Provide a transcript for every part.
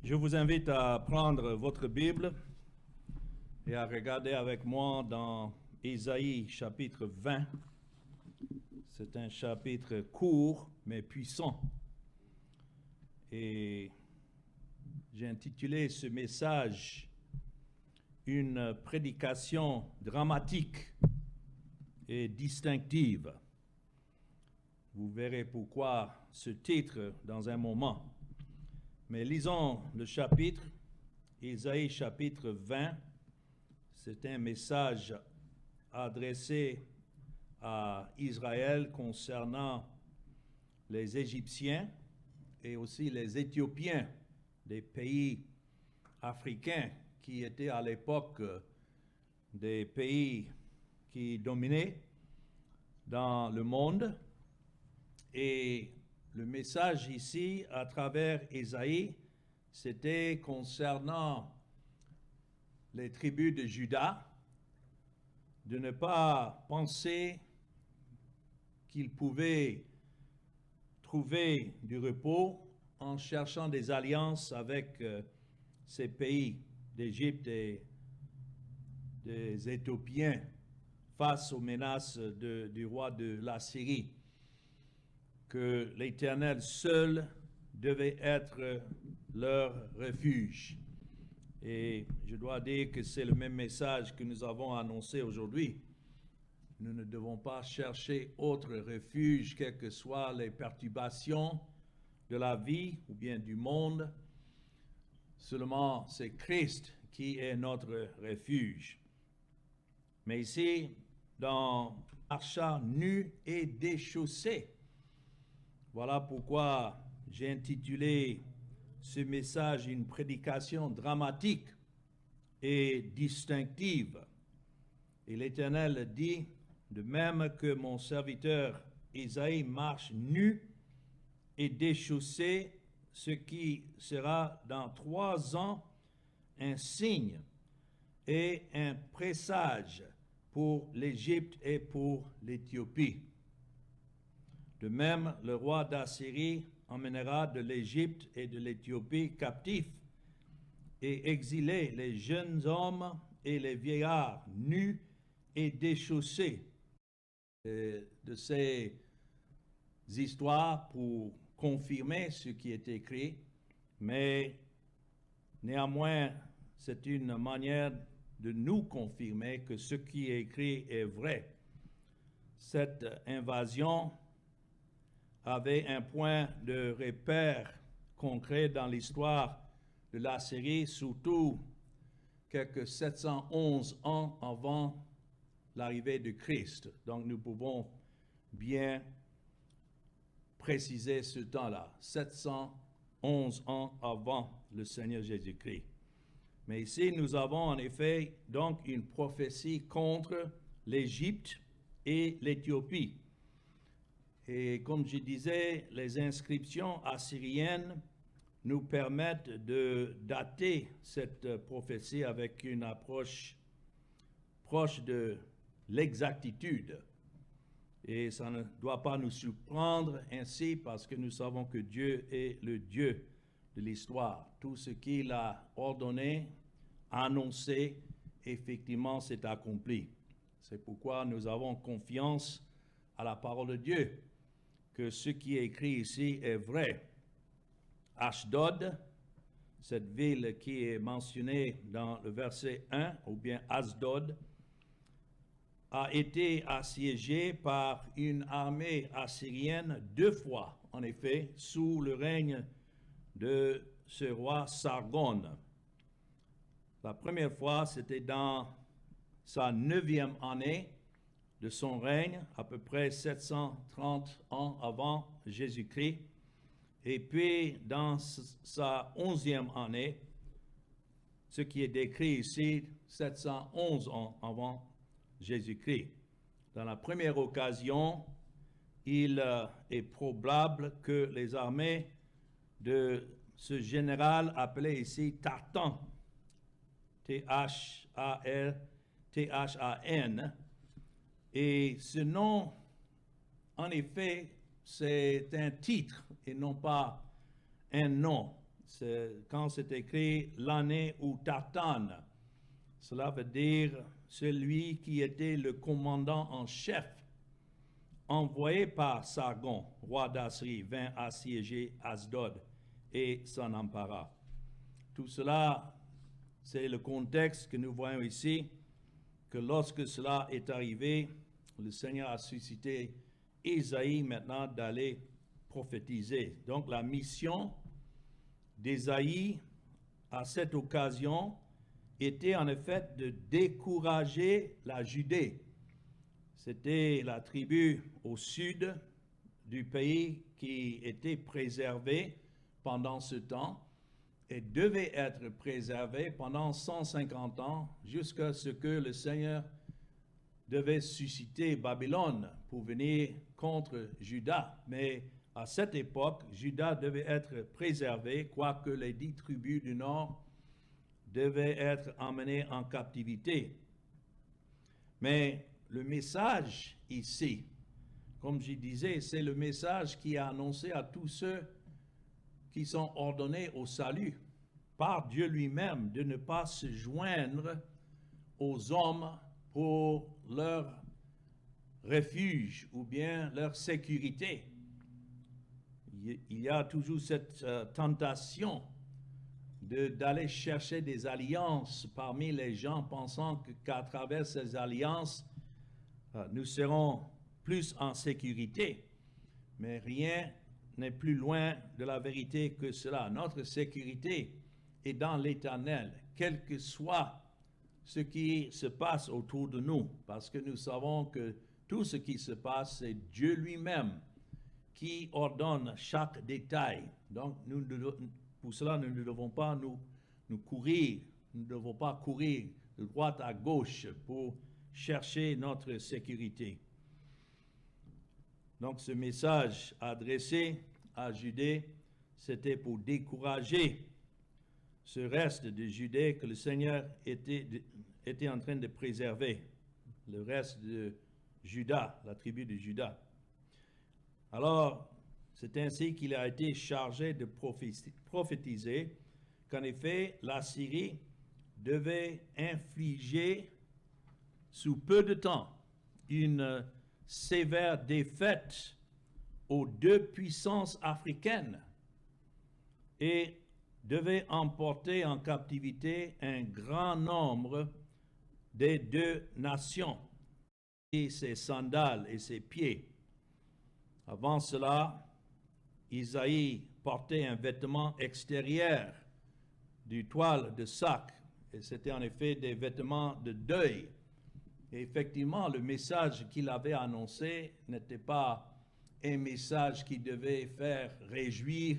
Je vous invite à prendre votre Bible et à regarder avec moi dans Ésaïe chapitre 20. C'est un chapitre court mais puissant. Et j'ai intitulé ce message « Une prédication dramatique et distinctive ». Vous verrez pourquoi ce titre dans un moment. Mais lisons le chapitre, Ésaïe chapitre 20. C'est un message adressé à Israël concernant les Égyptiens et aussi les Éthiopiens des pays africains qui étaient à l'époque des pays qui dominaient dans le monde. Et le message ici, à travers Ésaïe, c'était concernant les tribus de Juda, de ne pas penser qu'ils pouvaient trouver du repos en cherchant des alliances avec ces pays d'Égypte et des Éthiopiens face aux menaces du roi de la Syrie, que l'Éternel seul devait être leur refuge. Et je dois dire que c'est le même message que nous avons annoncé aujourd'hui. Nous ne devons pas chercher autre refuge, quelles que soient les perturbations de la vie ou bien du monde. Seulement, c'est Christ qui est notre refuge. Mais ici, dans Marcha nu et déchaussé, voilà pourquoi j'ai intitulé ce message « Une prédication dramatique et distinctive ». Et l'Éternel dit, de même que mon serviteur Ésaïe marche nu et déchaussé, ce qui sera dans 3 ans un signe et un présage pour l'Égypte et pour l'Éthiopie. De même, le roi d'Assyrie emmènera de l'Égypte et de l'Éthiopie captifs et exilés les jeunes hommes et les vieillards nus et déchaussés. De ces histoires pour confirmer ce qui est écrit, mais néanmoins, c'est une manière de nous confirmer que ce qui est écrit est vrai. Cette invasion avait un point de repère concret dans l'histoire de la Syrie, surtout quelques 711 ans avant l'arrivée de Christ. Donc nous pouvons bien préciser ce temps-là, 711 ans avant le Seigneur Jésus-Christ. Mais ici, nous avons en effet donc une prophétie contre l'Égypte et l'Éthiopie. Et comme je disais, les inscriptions assyriennes nous permettent de dater cette prophétie avec une approche proche de l'exactitude. Et ça ne doit pas nous surprendre ainsi parce que nous savons que Dieu est le Dieu de l'histoire. Tout ce qu'il a ordonné, annoncé, effectivement, s'est accompli. C'est pourquoi nous avons confiance à la parole de Dieu, que ce qui est écrit ici est vrai. Ashdod, cette ville qui est mentionnée dans le verset 1, ou bien Asdod, a été assiégée par une armée assyrienne 2 fois, en effet, sous le règne de ce roi Sargon. La première fois, c'était dans sa 9e année de son règne, à peu près 730 ans avant Jésus-Christ. Et puis, dans sa 11e année, ce qui est décrit ici, 711 ans avant Jésus-Christ. Dans la première occasion, il est probable que les armées de ce général appelé ici Tartan, T-H-A-R-T-H-A-N, et ce nom, en effet, c'est un titre et non pas un nom. quand c'est écrit l'année où Tartan, cela veut dire celui qui était le commandant en chef, envoyé par Sargon, roi d'Assyrie, vint assiéger Asdod et s'en empara. Tout cela, c'est le contexte que nous voyons ici, que lorsque cela est arrivé, le Seigneur a suscité Ésaïe maintenant d'aller prophétiser. Donc la mission d'Ésaïe à cette occasion était en effet de décourager la Judée. C'était la tribu au sud du pays qui était préservée pendant ce temps et devait être préservée pendant 150 ans jusqu'à ce que le Seigneur devait susciter Babylone pour venir contre Juda. Mais à cette époque, Juda devait être préservé, quoique les 10 tribus du nord devaient être emmenées en captivité. Mais le message ici, comme je disais, c'est le message qui est annoncé à tous ceux qui sont ordonnés au salut par Dieu lui-même, de ne pas se joindre aux hommes pour leur refuge ou bien leur sécurité. Il y a toujours cette tentation d'aller chercher des alliances parmi les gens, pensant qu'à travers ces alliances, nous serons plus en sécurité. Mais rien n'est plus loin de la vérité que cela. Notre sécurité est dans l'Éternel, quel que soit ce qui se passe autour de nous, parce que nous savons que tout ce qui se passe, c'est Dieu lui-même qui ordonne chaque détail. Donc, pour cela, nous ne devons pas nous courir, nous ne devons pas courir de droite à gauche pour chercher notre sécurité. Donc, ce message adressé à Judée, c'était pour décourager ce reste de Judée que le Seigneur était en train de préserver, le reste de Juda, la tribu de Juda. Alors, c'est ainsi qu'il a été chargé de prophétiser qu'en effet, la Syrie devait infliger sous peu de temps une sévère défaite aux 2 puissances africaines et devait emporter en captivité un grand nombre des 2 nations, et ses sandales et ses pieds. Avant cela, Isaïe portait un vêtement extérieur du toile de sac, et c'était en effet des vêtements de deuil. Et effectivement, le message qu'il avait annoncé n'était pas un message qui devait faire réjouir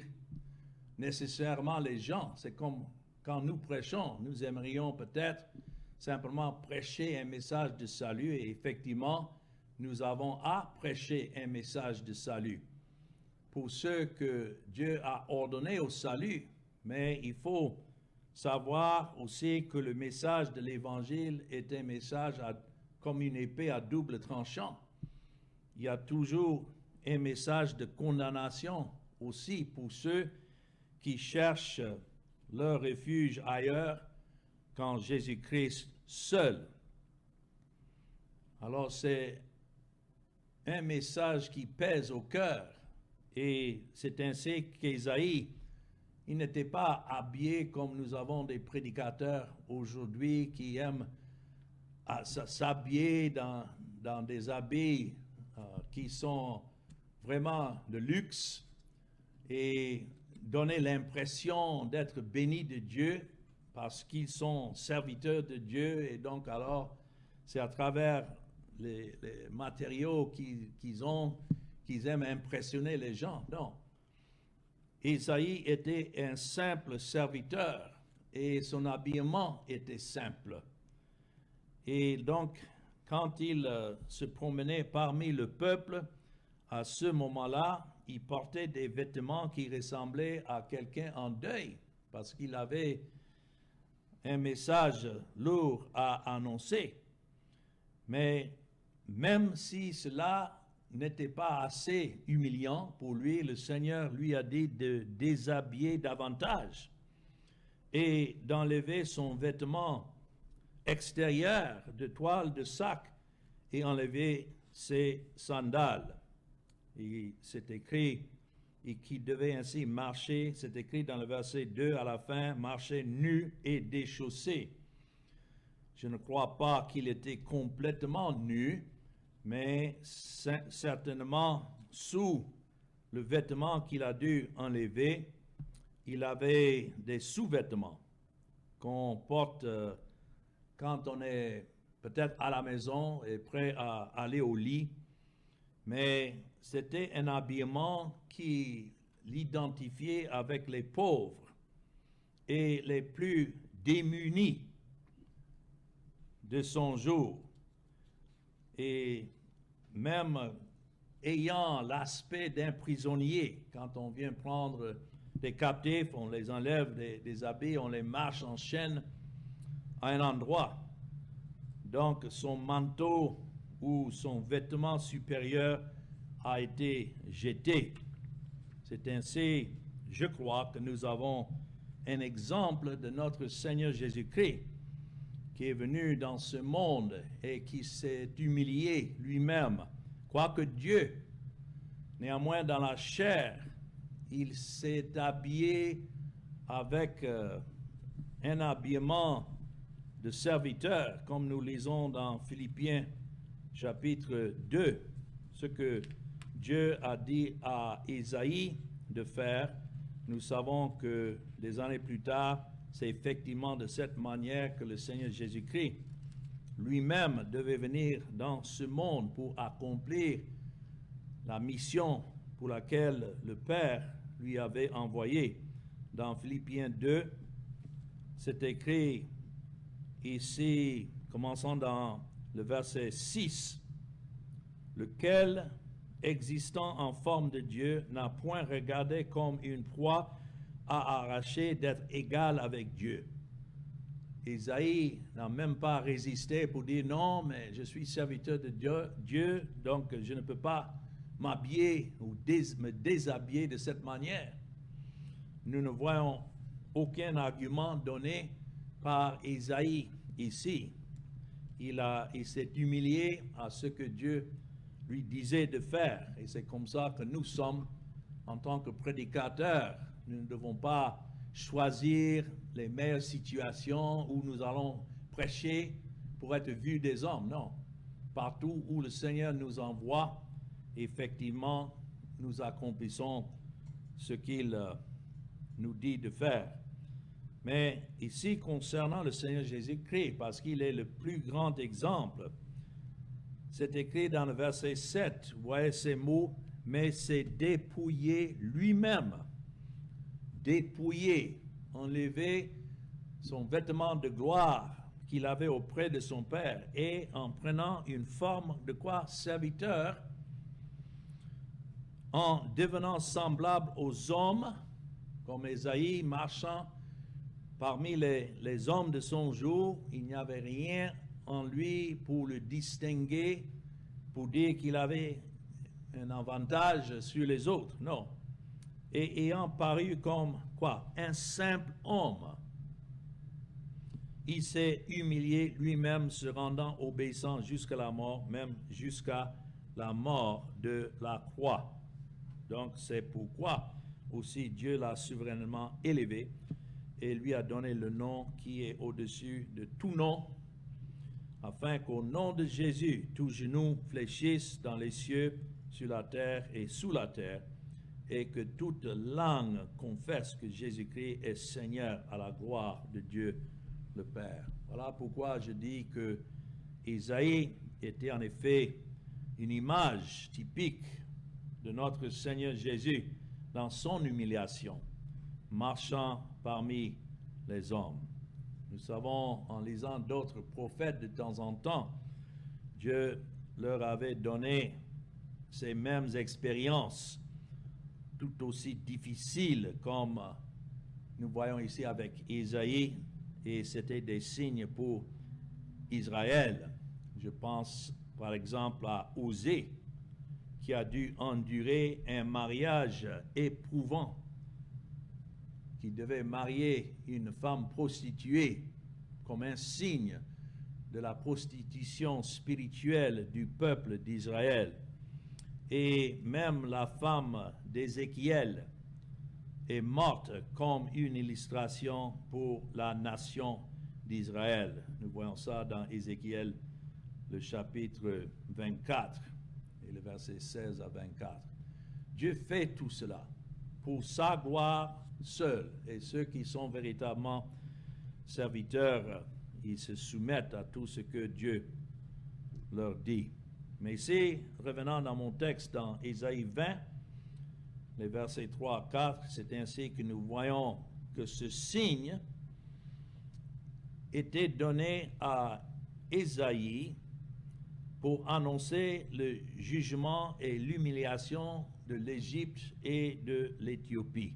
nécessairement les gens. C'est comme quand nous prêchons, nous aimerions peut-être simplement prêcher un message de salut, et effectivement, nous avons à prêcher un message de salut pour ceux que Dieu a ordonnés au salut. Mais il faut savoir aussi que le message de l'Évangile est un message comme une épée à double tranchant. Il y a toujours un message de condamnation aussi pour ceux qui cherchent leur refuge ailleurs qu'en Jésus-Christ seul. Alors c'est un message qui pèse au cœur, et c'est ainsi qu'Ésaïe, il n'était pas habillé comme nous avons des prédicateurs aujourd'hui qui aiment s'habiller dans des habits qui sont vraiment de luxe et donner l'impression d'être bénis de Dieu parce qu'ils sont serviteurs de Dieu, et donc alors c'est à travers les matériaux qu'ils aiment impressionner les gens. Non. Isaïe était un simple serviteur et son habillement était simple. Et donc, quand il se promenait parmi le peuple, à ce moment-là, il portait des vêtements qui ressemblaient à quelqu'un en deuil, parce qu'il avait un message lourd à annoncer. Mais même si cela n'était pas assez humiliant pour lui, le Seigneur lui a dit de déshabiller davantage et d'enlever son vêtement extérieur de toile de sac et enlever ses sandales. Et c'est écrit, et qui devait ainsi marcher, c'est écrit dans le verset 2 à la fin, marcher nu et déchaussé. Je ne crois pas qu'il était complètement nu, mais certainement sous le vêtement qu'il a dû enlever, il avait des sous-vêtements qu'on porte quand on est peut-être à la maison et prêt à aller au lit, mais c'était un habillement qui l'identifiait avec les pauvres et les plus démunis de son jour. Et même ayant l'aspect d'un prisonnier, quand on vient prendre des captifs, on les enlève des habits, on les marche en chaîne à un endroit. Donc son manteau ou son vêtement supérieur a été jeté. C'est ainsi, je crois, que nous avons un exemple de notre Seigneur Jésus-Christ qui est venu dans ce monde et qui s'est humilié lui-même. Quoique Dieu, néanmoins dans la chair, il s'est habillé avec un habillement de serviteur, comme nous lisons dans Philippiens chapitre 2, ce que Dieu a dit à Isaïe de faire. Nous savons que des années plus tard, c'est effectivement de cette manière que le Seigneur Jésus-Christ lui-même devait venir dans ce monde pour accomplir la mission pour laquelle le Père lui avait envoyé. Dans Philippiens 2, c'est écrit ici, commençant dans le verset 6, lequel, existant en forme de Dieu, n'a point regardé comme une proie à arracher d'être égal avec Dieu. Isaïe n'a même pas résisté pour dire non, mais je suis serviteur de Dieu, donc je ne peux pas m'habiller ou me déshabiller de cette manière. Nous ne voyons aucun argument donné par Isaïe ici. Il s'est humilié à ce que Dieu lui disait de faire. Et c'est comme ça que nous sommes en tant que prédicateurs. Nous ne devons pas choisir les meilleures situations où nous allons prêcher pour être vus des hommes. Non. Partout où le Seigneur nous envoie, effectivement, nous accomplissons ce qu'il nous dit de faire. Mais ici, concernant le Seigneur Jésus-Christ, parce qu'il est le plus grand exemple, c'est écrit dans le verset 7, vous voyez ces mots, mais c'est dépouillé lui-même, dépouillé, enlevé son vêtement de gloire qu'il avait auprès de son Père, et en prenant une forme de quoi? Serviteur, en devenant semblable aux hommes, comme Ésaïe marchant parmi les hommes de son jour, il n'y avait rien en lui pour le distinguer, pour dire qu'il avait un avantage sur les autres. Non. Et ayant paru comme quoi? Un simple homme, il s'est humilié lui-même, se rendant obéissant jusqu'à la mort, même jusqu'à la mort de la croix. Donc c'est pourquoi aussi Dieu l'a souverainement élevé et lui a donné le nom qui est au-dessus de tout nom, afin qu'au nom de Jésus, tout genou fléchisse dans les cieux, sur la terre et sous la terre, et que toute langue confesse que Jésus-Christ est Seigneur à la gloire de Dieu le Père. Voilà pourquoi je dis que Isaïe était en effet une image typique de notre Seigneur Jésus dans son humiliation, marchant parmi les hommes. Nous savons, en lisant d'autres prophètes de temps en temps, Dieu leur avait donné ces mêmes expériences, tout aussi difficiles comme nous voyons ici avec Isaïe, et c'était des signes pour Israël. Je pense par exemple à Osée, qui a dû endurer un mariage éprouvant, qui devait marier une femme prostituée comme un signe de la prostitution spirituelle du peuple d'Israël. Et même la femme d'Ézéchiel est morte comme une illustration pour la nation d'Israël. Nous voyons ça dans Ézéchiel, le chapitre 24, et le verset 16 à 24. Dieu fait tout cela pour sa gloire seule, et ceux qui sont véritablement serviteurs, ils se soumettent à tout ce que Dieu leur dit. Mais ici, revenant dans mon texte, dans Ésaïe 20, les versets 3 à 4, c'est ainsi que nous voyons que ce signe était donné à Ésaïe pour annoncer le jugement et l'humiliation de l'Égypte et de l'Éthiopie.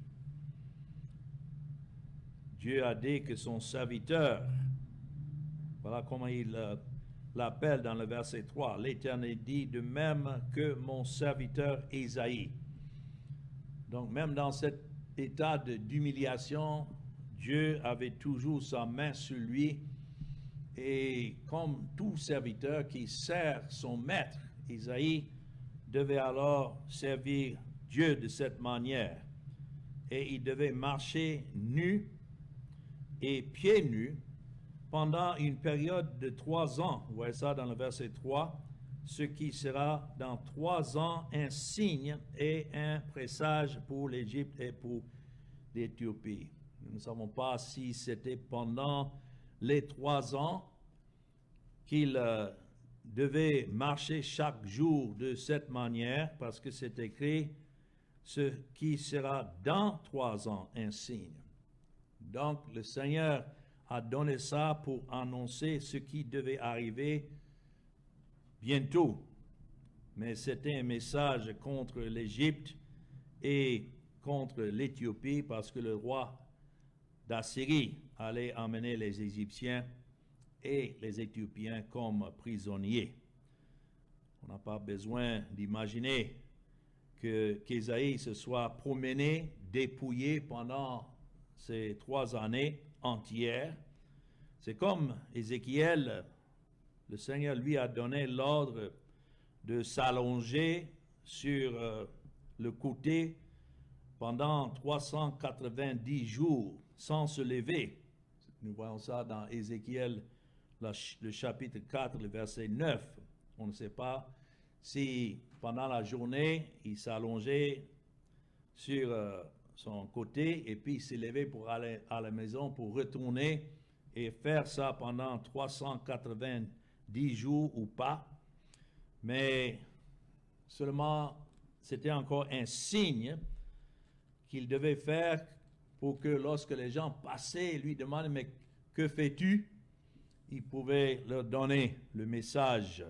Dieu a dit que son serviteur, voilà comment il l'appelle dans le verset 3, l'Éternel dit de même que mon serviteur Ésaïe. Donc même dans cet état d'humiliation, Dieu avait toujours sa main sur lui, et comme tout serviteur qui sert son maître, Ésaïe devait alors servir Dieu de cette manière, et il devait marcher nu et pieds nus pendant une période de 3 ans. Vous voyez ça dans le verset 3, ce qui sera dans 3 ans un signe et un présage pour l'Égypte et pour l'Éthiopie. Nous ne savons pas si c'était pendant les 3 ans qu'il devait marcher chaque jour de cette manière, parce que c'est écrit ce qui sera dans 3 ans un signe. Donc le Seigneur a donné ça pour annoncer ce qui devait arriver bientôt. Mais c'était un message contre l'Égypte et contre l'Éthiopie, parce que le roi d'Assyrie allait emmener les Égyptiens et les Éthiopiens comme prisonniers. On n'a pas besoin d'imaginer qu'Ésaïe se soit promené, dépouillé pendant ces 3 années entières. C'est comme Ézéchiel, le Seigneur lui a donné l'ordre de s'allonger sur le côté pendant 390 jours sans se lever. Nous voyons ça dans Ézéchiel, le chapitre 4, le verset 9. On ne sait pas si pendant la journée, il s'allongeait sur son côté et puis il s'est levé pour aller à la maison, pour retourner et faire ça pendant 390 jours ou pas. Mais seulement, c'était encore un signe qu'il devait faire pour que lorsque les gens passaient et lui demandaient « Mais que fais-tu » il pouvait leur donner le message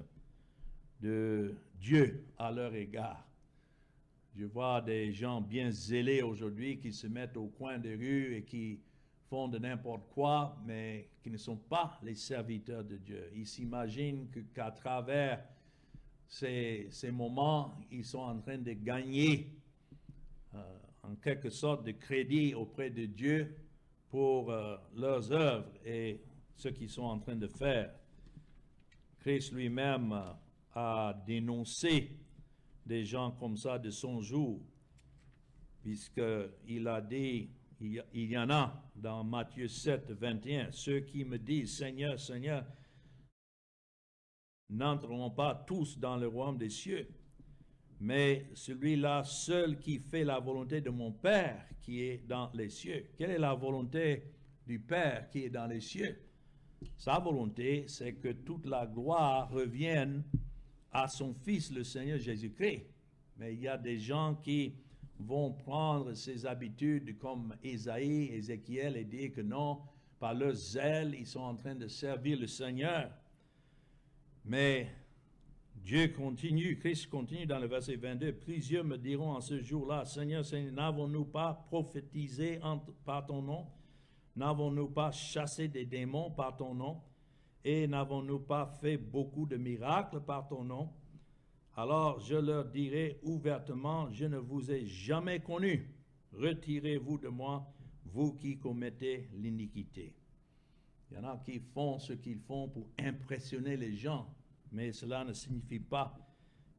de Dieu à leur égard. Je vois des gens bien zélés aujourd'hui qui se mettent au coin des rues et qui font de n'importe quoi, mais qui ne sont pas les serviteurs de Dieu. Ils s'imaginent qu'à travers ces moments, ils sont en train de gagner en quelque sorte de crédit auprès de Dieu pour leurs œuvres et ce qu'ils sont en train de faire. Christ lui-même a dénoncé des gens comme ça de son jour, puisqu'il a dit, il y en a dans Matthieu 7, 21, ceux qui me disent Seigneur, Seigneur, n'entreront pas tous dans le royaume des cieux, mais celui-là seul qui fait la volonté de mon Père qui est dans les cieux. Quelle est la volonté du Père qui est dans les cieux? Sa volonté, c'est que toute la gloire revienne à son Fils, le Seigneur Jésus-Christ. Mais il y a des gens qui vont prendre ces habitudes comme Ésaïe, Ézéchiel, et dire que non, par leur zèle, ils sont en train de servir le Seigneur. Mais Dieu continue, Christ continue dans le verset 22, plusieurs me diront en ce jour-là, Seigneur, Seigneur, n'avons-nous pas prophétisé par ton nom? N'avons-nous pas chassé des démons par ton nom? Et n'avons-nous pas fait beaucoup de miracles par ton nom? alors je leur dirai ouvertement, je ne vous ai jamais connu. Retirez-vous de moi, vous qui commettez l'iniquité. Il y en a qui font ce qu'ils font pour impressionner les gens, mais cela ne signifie pas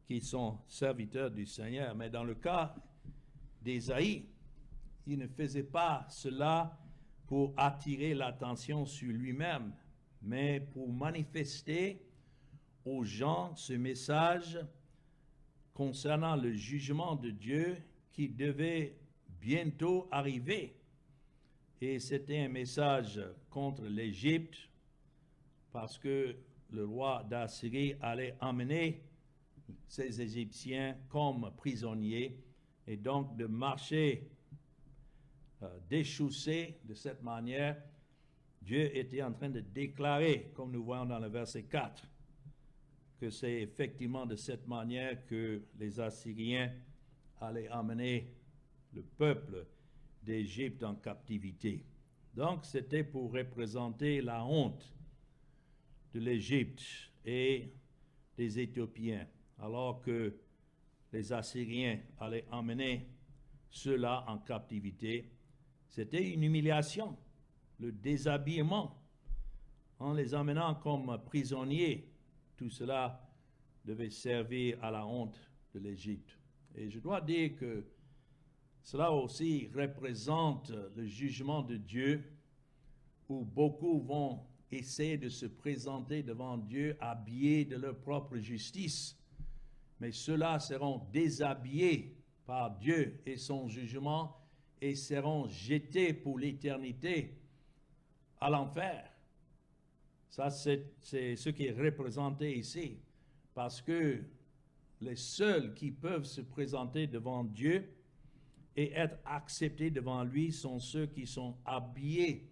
qu'ils sont serviteurs du Seigneur. Mais dans le cas d'Ésaïe, il ne faisait pas cela pour attirer l'attention sur lui-même, mais pour manifester aux gens ce message concernant le jugement de Dieu qui devait bientôt arriver. Et c'était un message contre l'Égypte, parce que le roi d'Assyrie allait emmener ces Égyptiens comme prisonniers, et donc de marcher déchaussé de cette manière, Dieu était en train de déclarer, comme nous voyons dans le verset 4, que c'est effectivement de cette manière que les Assyriens allaient emmener le peuple d'Égypte en captivité. Donc c'était pour représenter la honte de l'Égypte et des Éthiopiens, alors que les Assyriens allaient emmener ceux-là en captivité. C'était une humiliation, le déshabillement, en les emmenant comme prisonniers. Tout cela devait servir à la honte de l'Égypte. Et je dois dire que cela aussi représente le jugement de Dieu, où beaucoup vont essayer de se présenter devant Dieu habillés de leur propre justice, mais ceux-là seront déshabillés par Dieu et son jugement et seront jetés pour l'éternité à l'enfer. Ça, c'est ce qui est représenté ici, parce que les seuls qui peuvent se présenter devant Dieu et être acceptés devant lui sont ceux qui sont habillés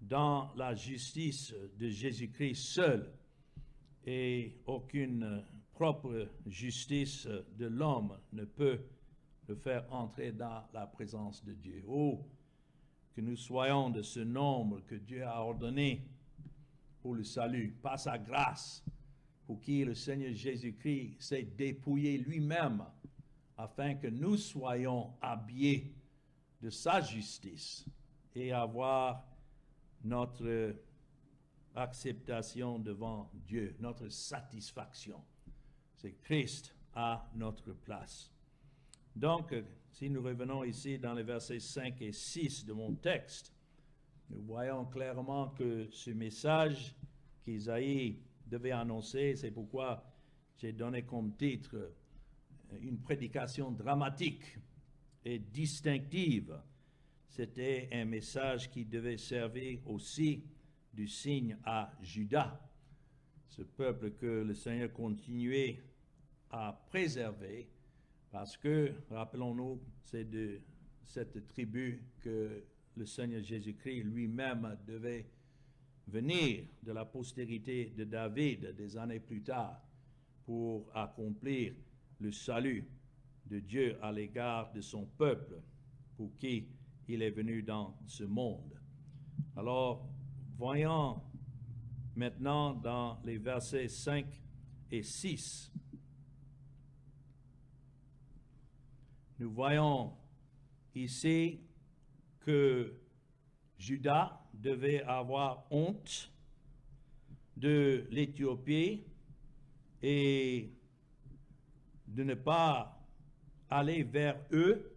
dans la justice de Jésus-Christ seul, et aucune propre justice de l'homme ne peut le faire entrer dans la présence de Dieu. Oh, que nous soyons de ce nombre que Dieu a ordonné pour le salut, par sa grâce, pour qui le Seigneur Jésus-Christ s'est dépouillé lui-même, afin que nous soyons habillés de sa justice et avoir notre acceptation devant Dieu, notre satisfaction. C'est Christ à notre place. Donc, si nous revenons ici dans les versets 5 et 6 de mon texte, nous voyons clairement que ce message qu'Isaïe devait annoncer, c'est pourquoi j'ai donné comme titre une prédication dramatique et distinctive. C'était un message qui devait servir aussi du signe à Juda, ce peuple que le Seigneur continuait à préserver, parce que, rappelons-nous, c'est de cette tribu que le Seigneur Jésus-Christ lui-même devait venir, de la postérité de David des années plus tard, pour accomplir le salut de Dieu à l'égard de son peuple, pour qui il est venu dans ce monde. Alors, voyons maintenant dans les versets 5 et 6, nous voyons ici que Juda devait avoir honte de l'Éthiopie et de ne pas aller vers eux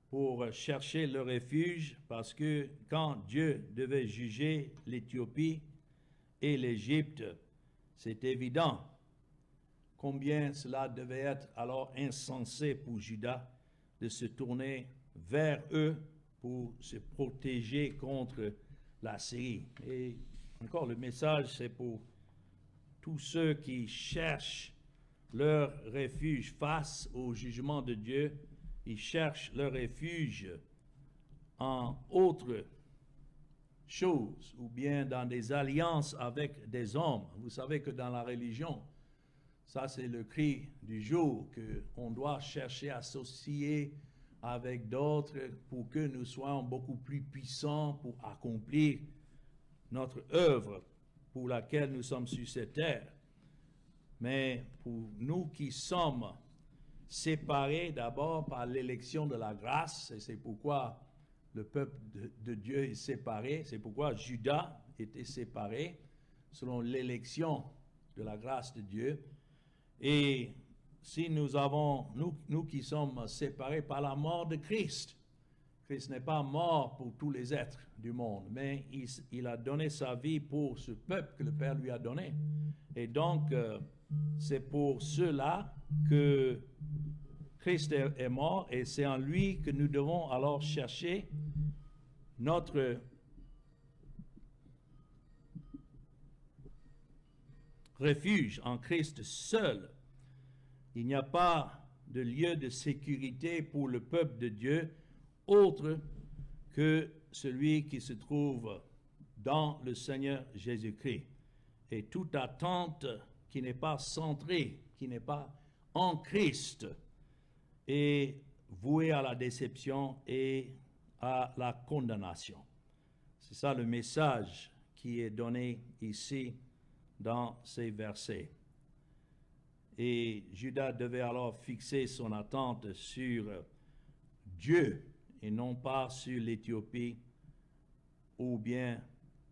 pour chercher le refuge, parce que quand Dieu devait juger l'Éthiopie et l'Égypte, c'est évident combien cela devait être alors insensé pour Juda de se tourner vers eux pour se protéger contre la Syrie. Et encore, le message, c'est pour tous ceux qui cherchent leur refuge face au jugement de Dieu. Ils cherchent leur refuge en autre chose, ou bien dans des alliances avec des hommes. Vous savez que dans la religion, ça c'est le cri du jour, qu'on doit chercher à associer avec d'autres pour que nous soyons beaucoup plus puissants pour accomplir notre œuvre pour laquelle nous sommes sur cette terre. mais pour nous qui sommes séparés d'abord par l'élection de la grâce, et c'est pourquoi le peuple de Dieu est séparé, c'est pourquoi Judas était séparé selon l'élection de la grâce de Dieu. Et si nous avons, nous qui sommes séparés par la mort de Christ, Christ n'est pas mort pour tous les êtres du monde, mais il a donné sa vie pour ce peuple que le Père lui a donné. Et donc, c'est pour cela que Christ est mort, et c'est en lui que nous devons alors chercher notre refuge en Christ seul. Il n'y a pas de lieu de sécurité pour le peuple de Dieu autre que celui qui se trouve dans le Seigneur Jésus-Christ. Et toute attente qui n'est pas centrée, qui n'est pas en Christ, est vouée à la déception et à la condamnation. C'est ça le message qui est donné ici dans ces versets. Et Judas devait alors fixer son attente sur Dieu et non pas sur l'Éthiopie, ou bien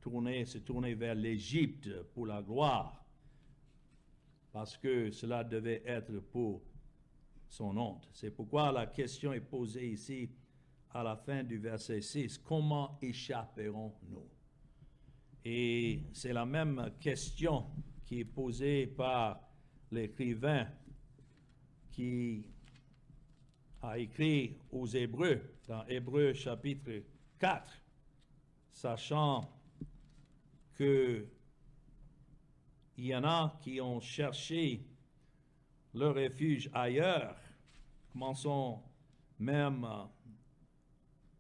se tourner vers l'Égypte pour la gloire, parce que cela devait être pour son honte. C'est pourquoi la question est posée ici à la fin du verset 6. Comment échapperons-nous? Et c'est la même question qui est posée par l'écrivain qui a écrit aux Hébreux, dans Hébreux chapitre 4, sachant que il y en a qui ont cherché leur refuge ailleurs. Commençons même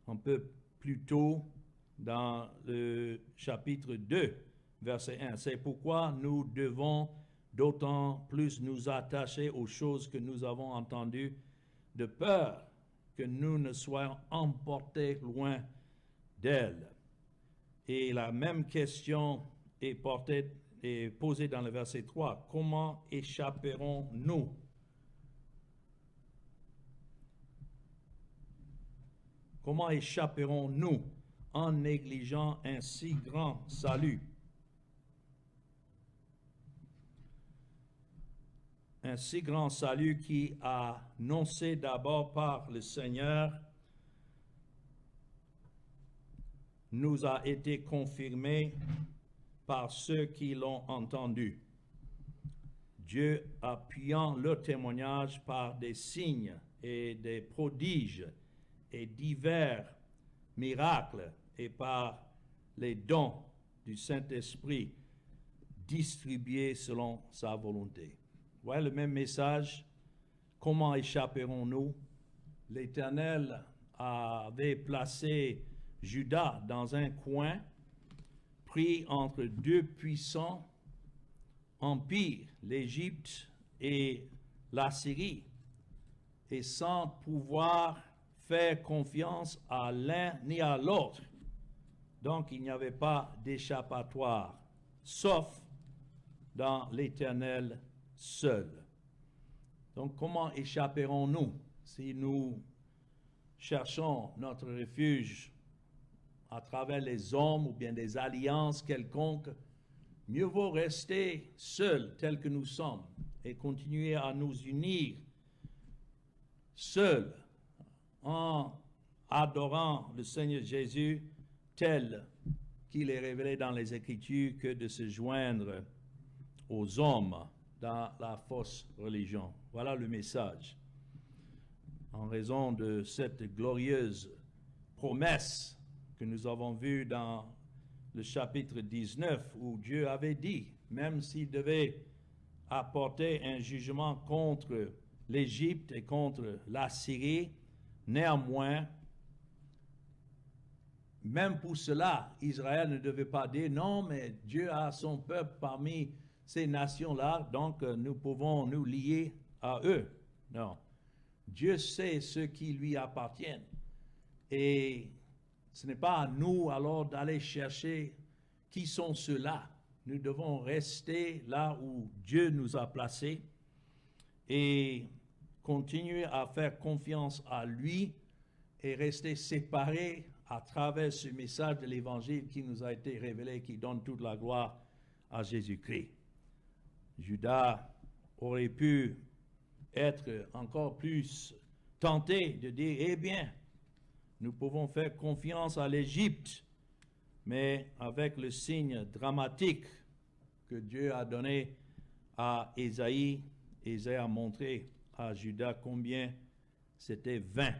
un peu plus tôt dans le chapitre 2, verset 1. C'est pourquoi nous devons d'autant plus nous attacher aux choses que nous avons entendues, de peur que nous ne soyons emportés loin d'elles. Et la même question est posée dans le verset 3. Comment échapperons-nous? Comment échapperons-nous en négligeant un si grand salut? Un si grand salut qui a annoncé d'abord par le Seigneur nous a été confirmé par ceux qui l'ont entendu. Dieu appuyant leur témoignage par des signes et des prodiges et divers miracles et par les dons du Saint-Esprit distribués selon sa volonté. Voilà le même message. Comment échapperons-nous? L'Éternel avait placé Judas dans un coin, pris entre deux puissants empires, l'Égypte et la Syrie, et sans pouvoir faire confiance à l'un ni à l'autre. Donc il n'y avait pas d'échappatoire, sauf dans l'Éternel seul. Donc comment échapperons-nous si nous cherchons notre refuge à travers les hommes ou bien des alliances quelconques? Mieux vaut rester seuls tels que nous sommes et continuer à nous unir seuls en adorant le Seigneur Jésus tel qu'il est révélé dans les Écritures que de se joindre aux hommes dans la fausse religion. Voilà le message. En raison de cette glorieuse promesse que nous avons vue dans le chapitre 19, où Dieu avait dit, même s'il devait apporter un jugement contre l'Égypte et contre la Syrie, néanmoins, même pour cela, Israël ne devait pas dire non, mais Dieu a son peuple parmi ces nations-là, donc nous pouvons nous lier à eux. Non. Dieu sait ceux qui lui appartiennent. Et ce n'est pas à nous alors d'aller chercher qui sont ceux-là. nous devons rester là où Dieu nous a placés et continuer à faire confiance à lui et rester séparés à travers ce message de l'Évangile qui nous a été révélé, qui donne toute la gloire à Jésus-Christ. Judas aurait pu être encore plus tenté de dire, eh bien, nous pouvons faire confiance à l'Égypte, mais avec le signe dramatique que Dieu a donné à Ésaïe, Ésaïe a montré à Judas combien c'était vain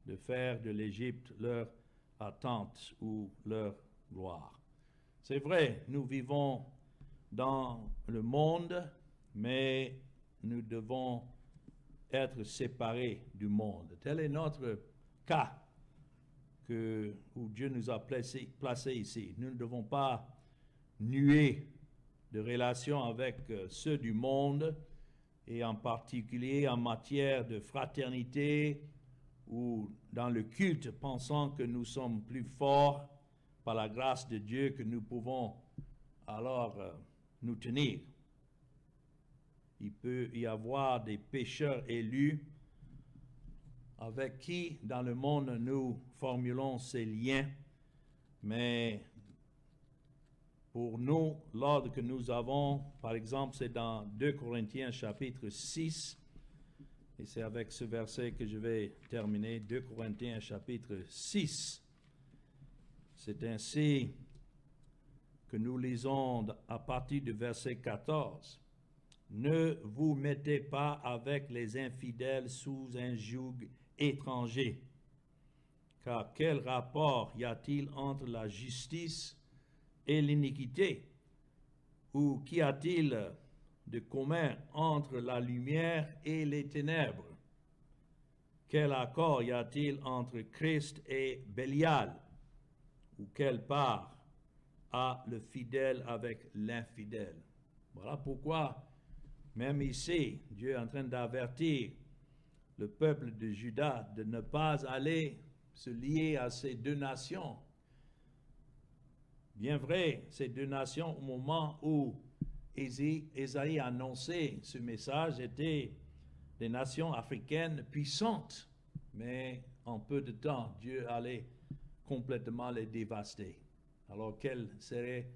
de faire de l'Égypte leur attente ou leur gloire. C'est vrai, nous vivons dans le monde, mais nous devons être séparés du monde. Tel est notre cas où Dieu nous a placés ici. Nous ne devons pas nuer de relations avec ceux du monde, et en particulier en matière de fraternité ou dans le culte, pensant que nous sommes plus forts par la grâce de Dieu, que nous pouvons alors nous tenir. Il peut y avoir des pécheurs élus avec qui dans le monde nous formulons ces liens, mais pour nous, l'ordre que nous avons, par exemple, c'est dans 2 Corinthiens chapitre 6, et c'est avec ce verset que je vais terminer, 2 Corinthiens chapitre 6. C'est ainsi que nous lisons à partir du verset 14. Ne vous mettez pas avec les infidèles sous un joug étranger, car quel rapport y a-t-il entre la justice et l'iniquité? Ou qu'y a-t-il de commun entre la lumière et les ténèbres? Quel accord y a-t-il entre Christ et Bélial? Ou quelle part a le fidèle avec l'infidèle? Voilà pourquoi, même ici, Dieu est en train d'avertir le peuple de Juda de ne pas aller se lier à ces deux nations. Bien vrai, ces deux nations, au moment où Ésaïe a annoncé ce message, étaient des nations africaines puissantes, mais en peu de temps, Dieu allait complètement les dévaster. Alors, quel serait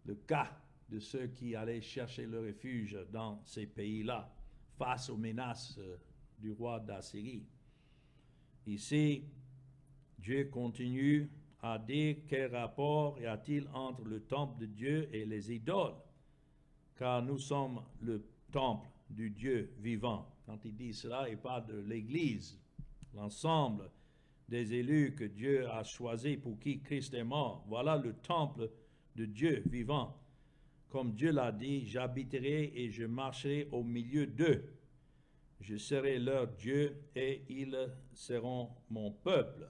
le cas de ceux qui allaient chercher le refuge dans ces pays-là face aux menaces du roi d'Assyrie? Ici, Dieu continue à dire quel rapport y a-t-il entre le temple de Dieu et les idoles, car nous sommes le temple du Dieu vivant. Quand il dit cela, il parle de l'Église, l'ensemble des élus que Dieu a choisis pour qui Christ est mort. Voilà le temple de Dieu vivant. Comme Dieu l'a dit, j'habiterai et je marcherai au milieu d'eux. Je serai leur Dieu et ils seront mon peuple.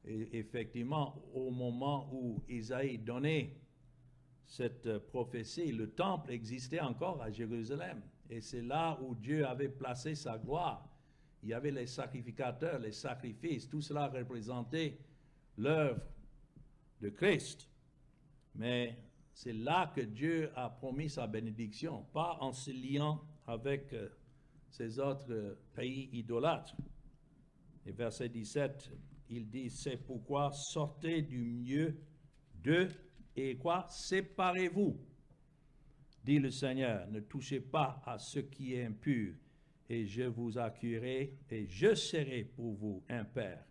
Et effectivement, au moment où Isaïe donnait cette prophétie, le temple existait encore à Jérusalem. Et c'est là où Dieu avait placé sa gloire. Il y avait les sacrificateurs, les sacrifices, tout cela représentait l'œuvre de Christ. Mais c'est là que Dieu a promis sa bénédiction, pas en se liant avec ces autres pays idolâtres. Et verset 17, il dit, c'est pourquoi sortez du milieu d'eux et quoi? Séparez-vous, dit le Seigneur, ne touchez pas à ce qui est impur, et je vous accueillerai, et je serai pour vous un père,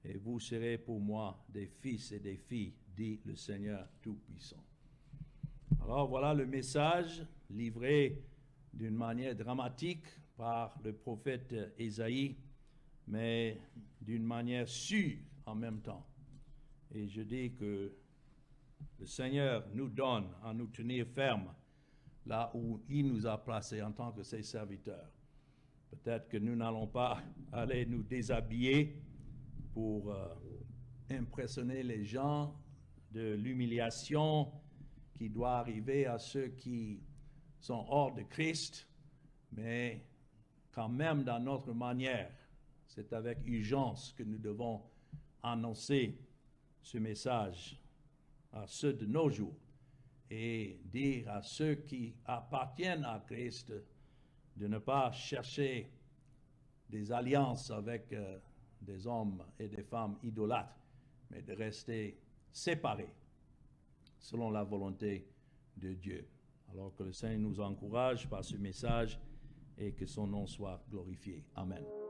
et vous serez pour moi des fils et des filles, dit le Seigneur Tout-Puissant. Alors voilà le message livré d'une manière dramatique par le prophète Ésaïe, mais d'une manière sûre en même temps. Et je dis que le Seigneur nous donne à nous tenir fermes là où il nous a placés en tant que ses serviteurs. Peut-être que nous n'allons pas aller nous déshabiller pour impressionner les gens de l'humiliation qui doit arriver à ceux qui sont hors de Christ, mais quand même dans notre manière, c'est avec urgence que nous devons annoncer ce message à ceux de nos jours. et dire à ceux qui appartiennent à Christ de ne pas chercher des alliances avec des hommes et des femmes idolâtres, mais de rester séparés selon la volonté de Dieu. Alors que le Seigneur nous encourage par ce message et que son nom soit glorifié. Amen.